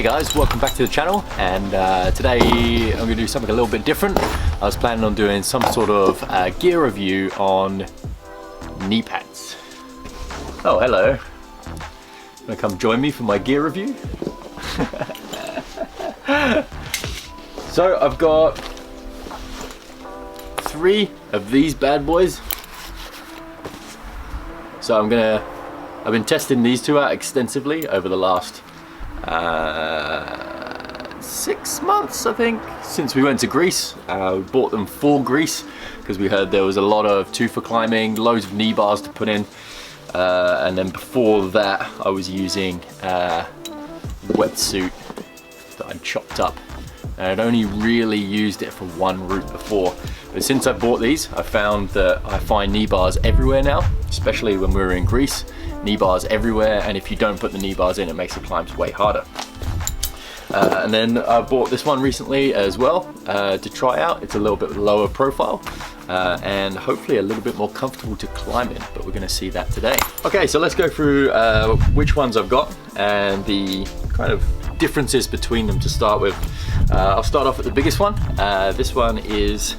guys, welcome back to the channel, and today I'm going to do something a little bit different. I was planning on doing some sort of gear review on knee pads. Oh, hello. Want to come join me for my gear review? So I've got 3 of these bad boys. So I've been testing these 2 out extensively over the last 6 months, I think, since we went to Greece. We bought them for Greece because we heard there was a lot of 2 for climbing, loads of knee bars to put in, and then before that I was using a wetsuit that I'd chopped up. And I'd only really used it for one route before, but since I bought these, I found that I find knee bars everywhere now, especially when we were in Greece. Knee bars everywhere, and if you don't put the knee bars in, it makes the climbs way harder. And then I bought this one recently as well to try out. It's a little bit lower profile and hopefully a little bit more comfortable to climb in, but we're going to see that today. Okay, so let's go through which ones I've got and the kind of differences between them to start with. I'll start off with the biggest one. This one is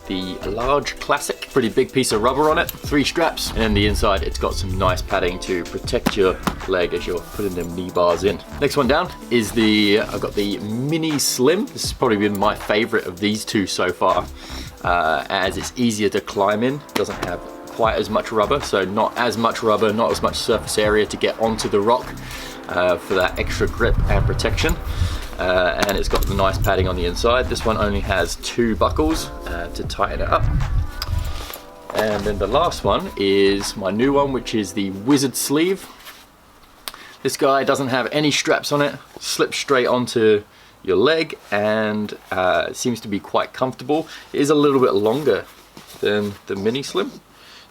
the Large Classic. Pretty big piece of rubber on it, 3 straps, and in the inside it's got some nice padding to protect your leg as you're putting them knee bars in. Next one down is I've got the Mini Slim. This has probably been my favorite of these 2 so far, as it's easier to climb in, doesn't have quite as much rubber, so not as much rubber, not as much surface area to get onto the rock for that extra grip and protection. And it's got the nice padding on the inside. This one only has 2 buckles to tighten it up. And then the last one is my new one, which is the Wizard Sleeve. This guy doesn't have any straps on it, slips straight onto your leg, and it seems to be quite comfortable. It is a little bit longer than the Mini Slim.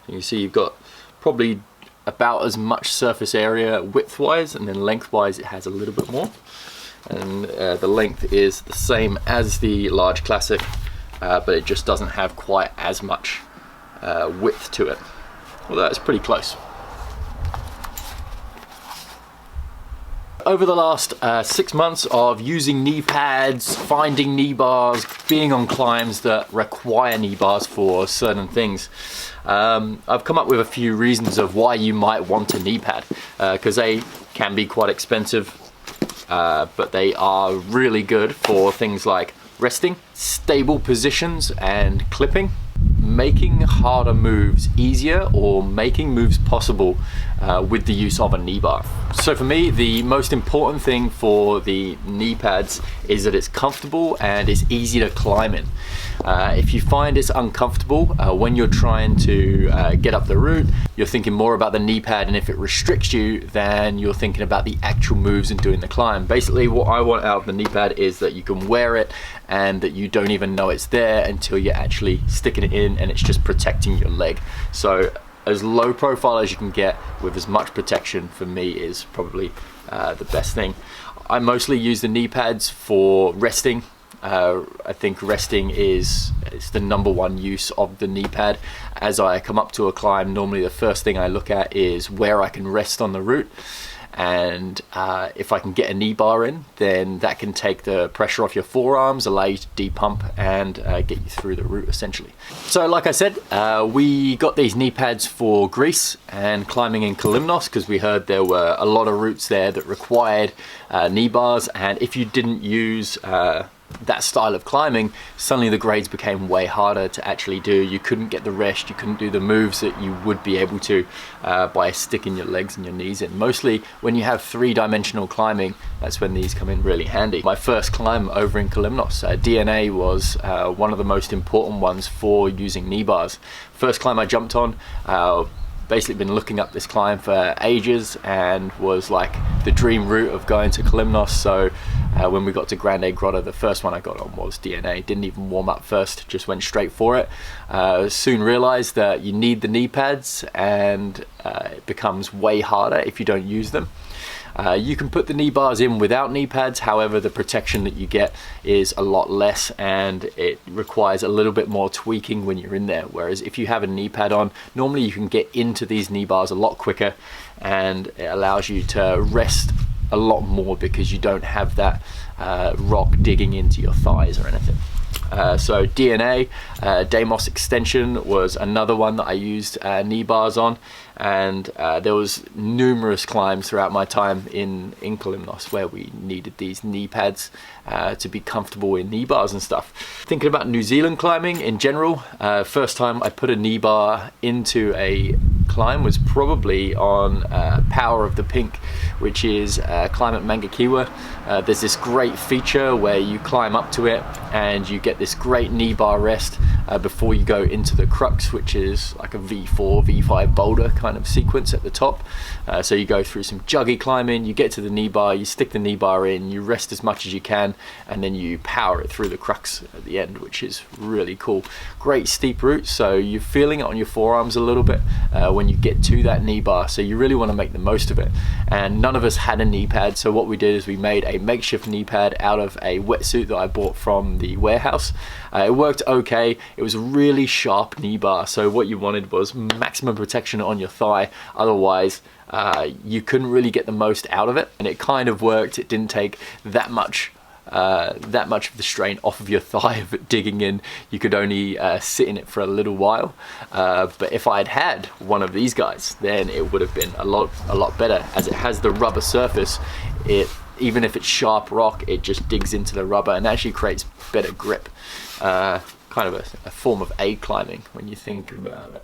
You see you've got probably about as much surface area width-wise, and then length-wise it has a little bit more. And the length is the same as the Large Classic, but it just doesn't have quite as much width to it. Although it's pretty close. Over the last 6 months of using knee pads, finding knee bars, being on climbs that require knee bars for certain things, I've come up with a few reasons of why you might want a knee pad, because they can be quite expensive. But they are really good for things like resting, stable positions, and clipping, making harder moves easier, or making moves possible with the use of a knee bar. So for me, the most important thing for the knee pads is that it's comfortable and it's easy to climb in. If you find it's uncomfortable when you're trying to get up the route, you're thinking more about the knee pad, and if it restricts you, then you're thinking about the actual moves and doing the climb. Basically, what I want out of the knee pad is that you can wear it and that you don't even know it's there until you're actually sticking it in and it's just protecting your leg. So as low profile as you can get with as much protection, for me, is probably the best thing. I mostly use the knee pads for resting. I think resting is the #1 use of the knee pad. As I come up to a climb, normally the first thing I look at is where I can rest on the route, and if I can get a knee bar in, then that can take the pressure off your forearms, allow you to depump, and get you through the route essentially. So like I said, we got these knee pads for Greece and climbing in Kalymnos because we heard there were a lot of routes there that required knee bars, and if you didn't use that style of climbing, suddenly the grades became way harder to actually do. You couldn't get the rest, you couldn't do the moves that you would be able to by sticking your legs and your knees in. Mostly when you have 3-dimensional climbing, that's when these come in really handy. My first climb over in Kalymnos, DNA was one of the most important ones for using knee bars. First climb I jumped on, basically been looking up this climb for ages and was like the dream route of going to Kalymnos. So when we got to Grande Grotto, the first one I got on was DNA. Didn't even warm up first, just went straight for it. Soon realized that you need the knee pads, and it becomes way harder if you don't use them. You can put the knee bars in without knee pads, however the protection that you get is a lot less and it requires a little bit more tweaking when you're in there. Whereas if you have a knee pad on, normally you can get into these knee bars a lot quicker and it allows you to rest a lot more because you don't have that rock digging into your thighs or anything. So DNA, Deimos extension was another one that I used knee bars on, and there was numerous climbs throughout my time in Kalymnos where we needed these knee pads to be comfortable in knee bars and stuff. Thinking about New Zealand climbing in general, first time I put a knee bar into a climb was probably on Power of the Pink, which is climb at Mangakiwa. There's this great feature where you climb up to it and you get this great knee bar rest before you go into the crux, which is like a V4, V5 boulder kind of sequence at the top. So you go through some juggy climbing, you get to the knee bar, you stick the knee bar in, you rest as much as you can, and then you power it through the crux at the end, which is really cool. Great steep route, so you're feeling it on your forearms a little bit when you get to that knee bar, so you really want to make the most of it. And none of us had a knee pad, so what we did is we made a makeshift knee pad out of a wetsuit that I bought from the warehouse. It worked okay. It was a really sharp knee bar, so what you wanted was maximum protection on your thigh, otherwise you couldn't really get the most out of it, and it kind of worked. It didn't take that much of the strain off of your thigh of it digging in. You could only sit in it for a little while, but if I'd had one of these guys, then it would have been a lot better, as it has the rubber surface. Even if it's sharp rock, it just digs into the rubber and actually creates better grip. Kind of a form of aid climbing when you think about it.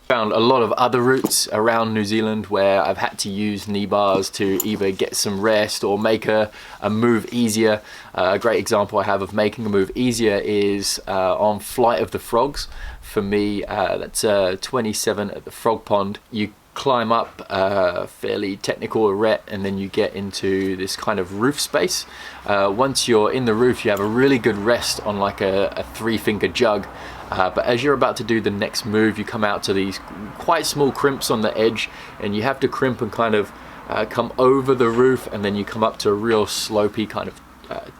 Found a lot of other routes around New Zealand where I've had to use knee bars to either get some rest or make a move easier. A great example I have of making a move easier is on Flight of the Frogs. For me, that's 27 at the Frog Pond. You climb up a fairly technical arête and then you get into this kind of roof space. Once you're in the roof, you have a really good rest on like a 3-finger jug. But as you're about to do the next move, you come out to these quite small crimps on the edge, and you have to crimp and kind of come over the roof, and then you come up to a real slopey kind of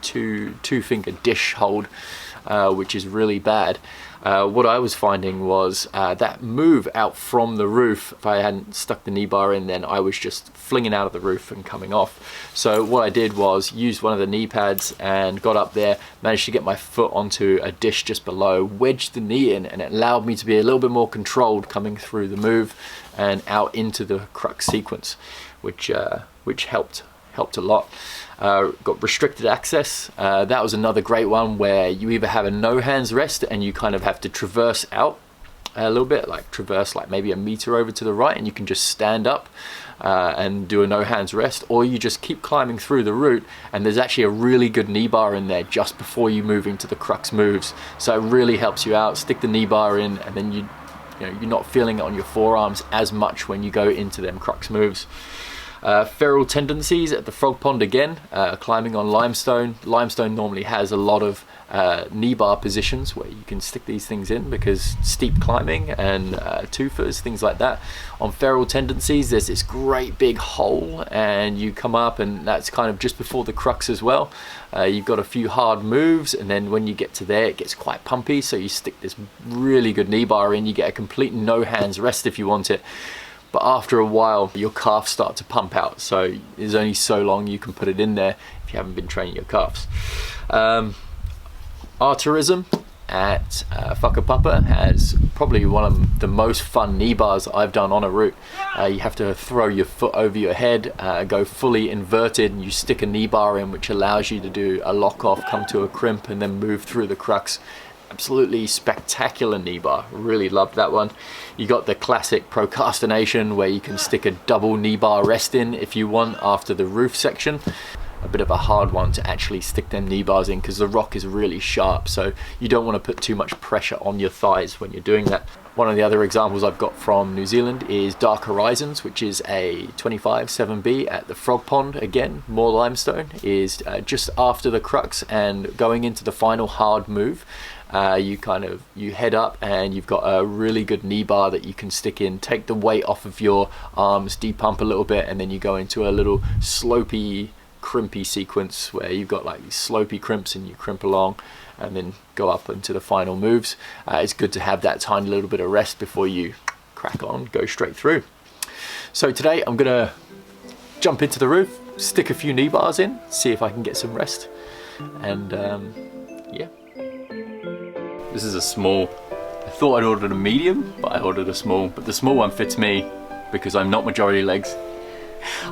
two-finger dish hold, which is really bad. What I was finding was that move out from the roof, if I hadn't stuck the knee bar in, then I was just flinging out of the roof and coming off. So what I did was used one of the knee pads and got up there, managed to get my foot onto a dish just below, wedged the knee in, and it allowed me to be a little bit more controlled coming through the move and out into the crux sequence, which helped a lot. Got restricted access. That was another great one where you either have a no hands rest and you kind of have to traverse out a little bit, like traverse like maybe a meter over to the right, and you can just stand up and do a no hands rest, or you just keep climbing through the route and there's actually a really good knee bar in there just before you move into the crux moves, so it really helps you out. Stick the knee bar in and then you're not feeling it on your forearms as much when you go into them crux moves. Feral tendencies at the Frog Pond again, climbing on limestone. Limestone normally has a lot of knee bar positions where you can stick these things in because steep climbing and twofers, things like that. On feral tendencies, there's this great big hole and you come up, and that's kind of just before the crux as well. You've got a few hard moves, and then when you get to there, it gets quite pumpy, so you stick this really good knee bar in. You get a complete no hands rest if you want it. But after a while, your calves start to pump out, so there's only so long you can put it in there if you haven't been training your calves. Arterism at Whakapapa has probably one of the most fun knee bars I've done on a route. You have to throw your foot over your head, go fully inverted, and you stick a knee bar in, which allows you to do a lock off, come to a crimp, and then move through the crux. Absolutely spectacular knee bar, really loved that one. You got the classic procrastination where you can stick a double knee bar rest in if you want after the roof section. A bit of a hard one to actually stick them knee bars in because the rock is really sharp, so you don't want to put too much pressure on your thighs when you're doing that. One of the other examples I've got from New Zealand is Dark Horizons, which is a 25 7B at the Frog Pond. Again, more limestone, is just after the crux and going into the final hard move. You head up and you've got a really good knee bar that you can stick in, take the weight off of your arms, depump a little bit, and then you go into a little slopey, crimpy sequence where you've got like these slopey crimps and you crimp along and then go up into the final moves. It's good to have that tiny little bit of rest before you crack on, go straight through. So today I'm gonna jump into the roof, stick a few knee bars in, see if I can get some rest, and yeah. This is a small. I thought I'd ordered a medium, but I ordered a small, but the small one fits me because I'm not majority legs.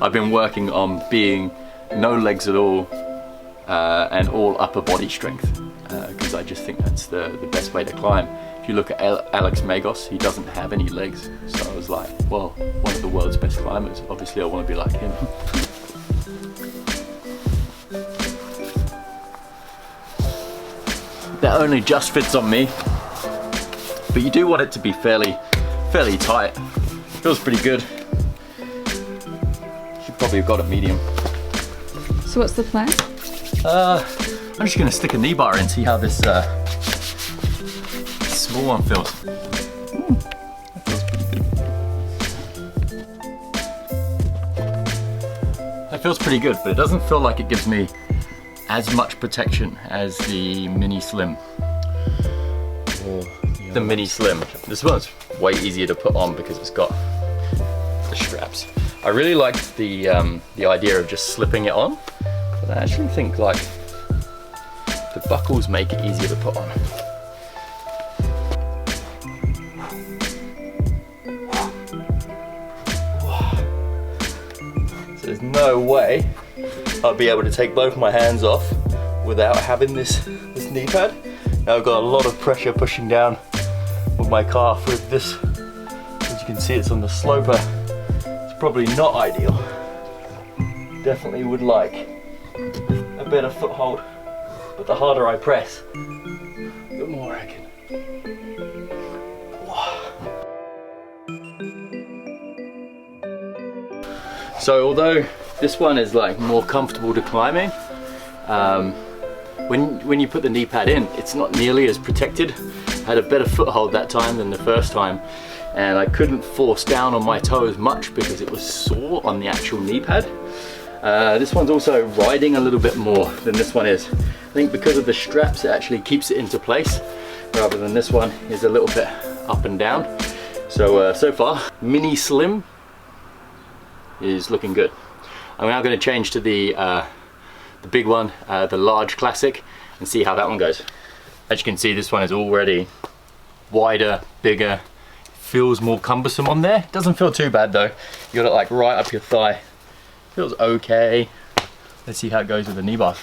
I've been working on being no legs at all and all upper body strength because I just think that's the best way to climb. If you look at Alex Megos, he doesn't have any legs, so I was like, well, one of the world's best climbers, obviously I want to be like him. That only just fits on me, but you do want it to be fairly tight. Feels pretty good. Should probably have got a medium. So what's the plan? I'm just gonna stick a knee bar in, see how this small one feels. That feels pretty good. That feels pretty good, but it doesn't feel like it gives me as much protection as the Mini Slim. The Mini Slim. This one's way easier to put on because it's got the straps. I really liked the idea of just slipping it on, but I actually think like the buckles make it easier to put on. So there's no way I'll be able to take both my hands off without having this knee pad. Now I've got a lot of pressure pushing down with my calf with this. As you can see, it's on the sloper. It's probably not ideal. Definitely would like a better foothold, but the harder I press, the more I can. So although this one is like more comfortable to climbing, when you put the knee pad in, it's not nearly as protected. I had a better foothold that time than the first time, and I couldn't force down on my toes much because it was sore on the actual knee pad. This one's also riding a little bit more than this one is. I think because of the straps, it actually keeps it into place, rather than this one is a little bit up and down. So, so far, Mini Slim is looking good. I'm now going to change to the big one, the large classic, and see how that one goes. As you can see, this one is already wider, bigger, feels more cumbersome on there. Doesn't feel too bad though. You got it like right up your thigh. Feels okay. Let's see how it goes with the knee bars.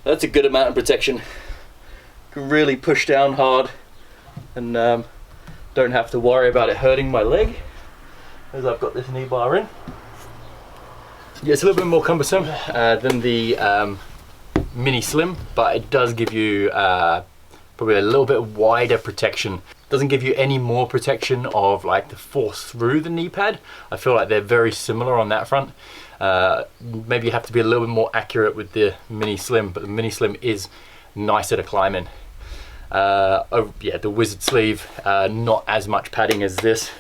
That's a good amount of protection. Can really push down hard and don't have to worry about it hurting my leg as I've got this knee bar in. Yeah, it's a little bit more cumbersome than the Mini Slim, but it does give you probably a little bit wider protection. Doesn't give you any more protection of like the force through the knee pad. I feel like they're very similar on that front. Maybe you have to be a little bit more accurate with the Mini Slim, but the Mini Slim is nicer to climb in. Oh yeah, the Wizard sleeve, not as much padding as this.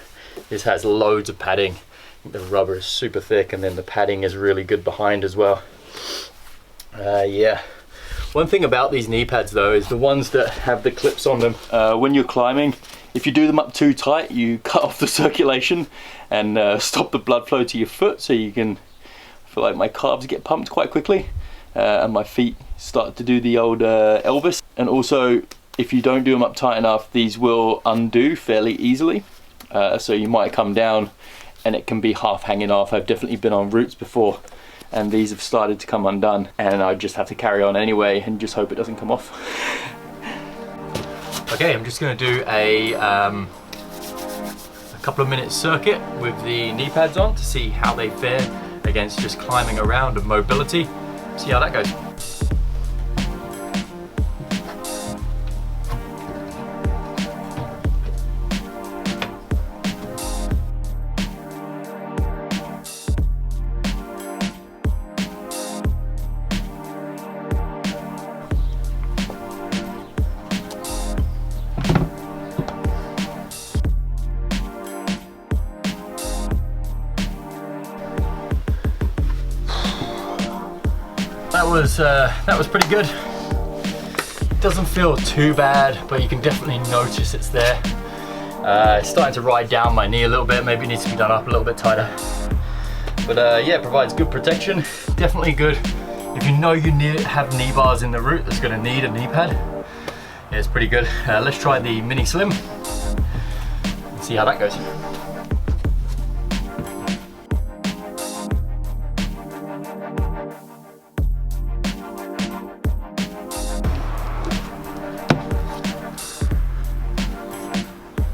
This has loads of padding. The rubber is super thick, and then the padding is really good behind as well. Yeah. One thing about these knee pads though is the ones that have the clips on them, when you're climbing, if you do them up too tight, you cut off the circulation and stop the blood flow to your foot, so you can, I feel like my calves get pumped quite quickly, and my feet start to do the old Elvis. And also, if you don't do them up tight enough, these will undo fairly easily. So you might come down and it can be half hanging off. I've definitely been on routes before and these have started to come undone, and I just have to carry on anyway and just hope it doesn't come off. Okay, I'm just going to do a couple of minutes circuit with the knee pads on to see how they fare against just climbing around and mobility. See how that goes. that was pretty good. Doesn't feel too bad, but you can definitely notice it's there. It's starting to ride down my knee a little bit. Maybe it needs to be done up a little bit tighter. But yeah, it provides good protection. Definitely good if you know you have knee bars in the route that's going to need a knee pad. Yeah, it's pretty good. Let's try the Mini Slim and see how that goes.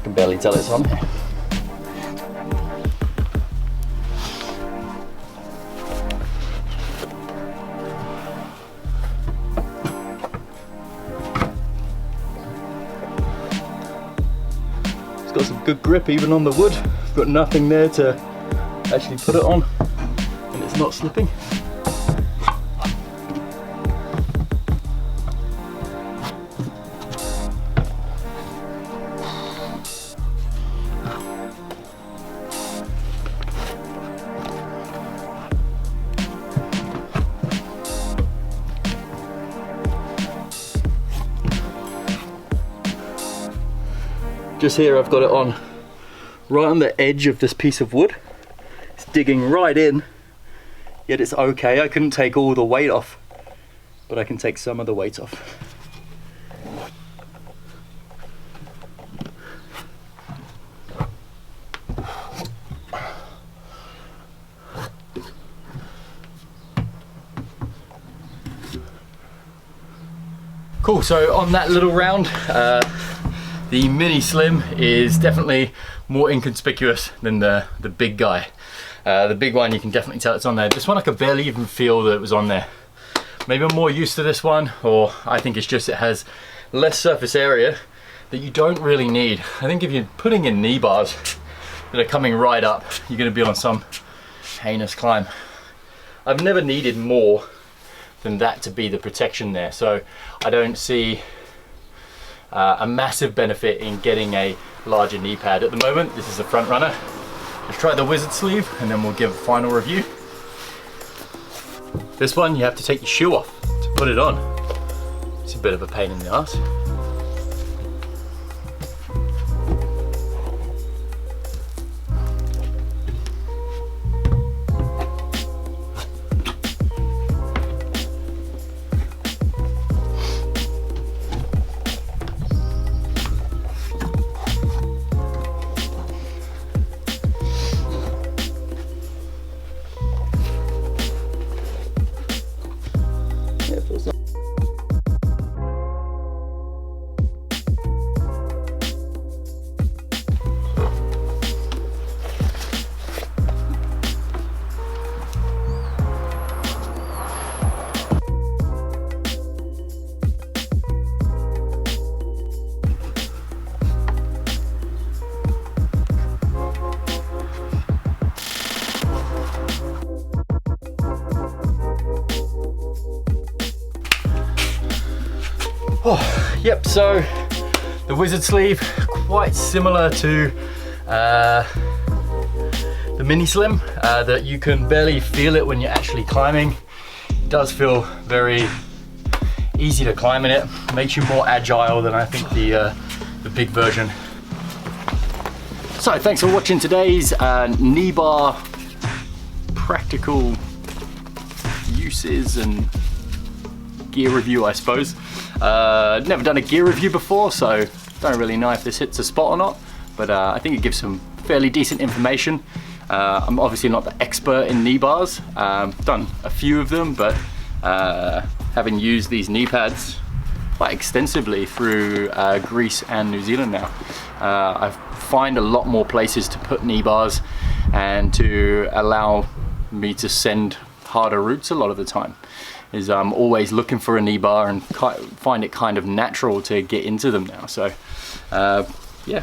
Can barely tell it's on. It's got some good grip even on the wood. I've got nothing there to actually put it on, and it's not slipping. Just here I've got it on right on the edge of this piece of wood. It's digging right in, yet it's okay. I couldn't take all the weight off, but I can take some of the weight off. Cool, so on that little round, the Mini Slim is definitely more inconspicuous than the big guy. The big one, you can definitely tell it's on there. This one I could barely even feel that it was on there. Maybe I'm more used to this one, or I think it's just it has less surface area that you don't really need. I think if you're putting in knee bars that are coming right up, you're gonna be on some heinous climb. I've never needed more than that to be the protection there, so I don't see a massive benefit in getting a larger knee pad at the moment. This is the front runner. Let's try the Wizard sleeve and then we'll give a final review. This one you have to take your shoe off to put it on. It's a bit of a pain in the ass. Oh, yep, so the Wizard sleeve, quite similar to the Mini Slim, that you can barely feel it when you're actually climbing. It does feel very easy to climb in it. Makes you more agile than I think the big version. So thanks for watching today's knee bar practical uses and gear review, I suppose. Never done a gear review before, so don't really know if this hits a spot or not, but I think it gives some fairly decent information. I'm obviously not the expert in knee bars. Done a few of them, but having used these knee pads quite extensively through Greece and New Zealand now, I find a lot more places to put knee bars and to allow me to send harder routes a lot of the time. Is I'm always looking for a knee bar and find it kind of natural to get into them now. So yeah,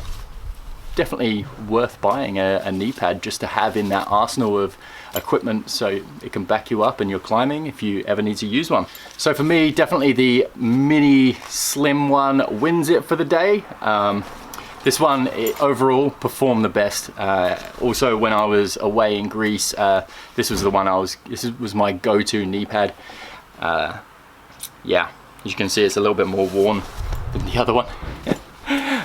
definitely worth buying a knee pad just to have in that arsenal of equipment so it can back you up and you're climbing if you ever need to use one. So for me, definitely the Mini Slim one wins it for the day. This one overall performed the best. Also, when I was away in Greece, this was the one this was my go-to knee pad. yeah, as you can see, it's a little bit more worn than the other one.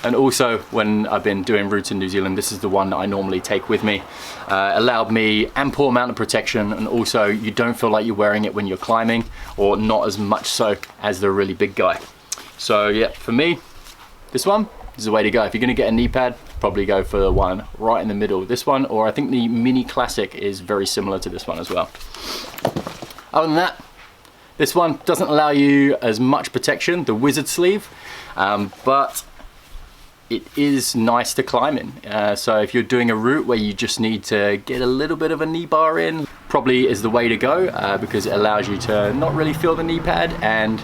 And also, when I've been doing routes in New Zealand, this is the one that I normally take with me. Allowed me ample amount of protection, and also you don't feel like you're wearing it when you're climbing, or not as much so as the really big guy. So yeah, for me, this one is the way to go. If you're gonna get a knee pad, probably go for the one right in the middle. This one, or I think the Mini Classic is very similar to this one as well. Other than that, this one doesn't allow you as much protection, the Wizard sleeve, but it is nice to climb in. So if you're doing a route where you just need to get a little bit of a knee bar in, probably is the way to go, because it allows you to not really feel the knee pad and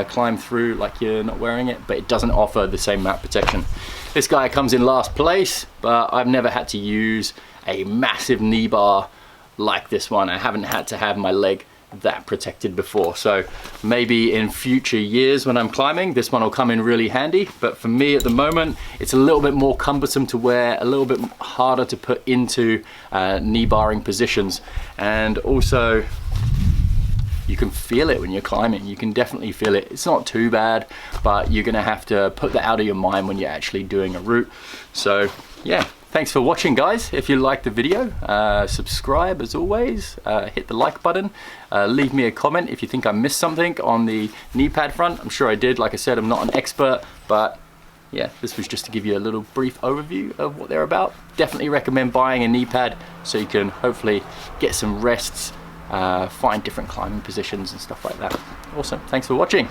climb through like you're not wearing it, but it doesn't offer the same amount of protection. This guy comes in last place, but I've never had to use a massive knee bar like this one. I haven't had to have my leg that protected before, so maybe in future years when I'm climbing, this one will come in really handy. But for me at the moment, it's a little bit more cumbersome to wear, a little bit harder to put into knee barring positions, and also you can feel it when you're climbing. You can definitely feel it. It's not too bad, but you're gonna have to put that out of your mind when you're actually doing a route. So yeah, thanks for watching, guys. If you liked the video, subscribe as always, hit the like button, leave me a comment if you think I missed something on the knee pad front. I'm sure I did. Like I said, I'm not an expert, but yeah, this was just to give you a little brief overview of what they're about. Definitely recommend buying a knee pad so you can hopefully get some rests, find different climbing positions and stuff like that. Awesome, thanks for watching.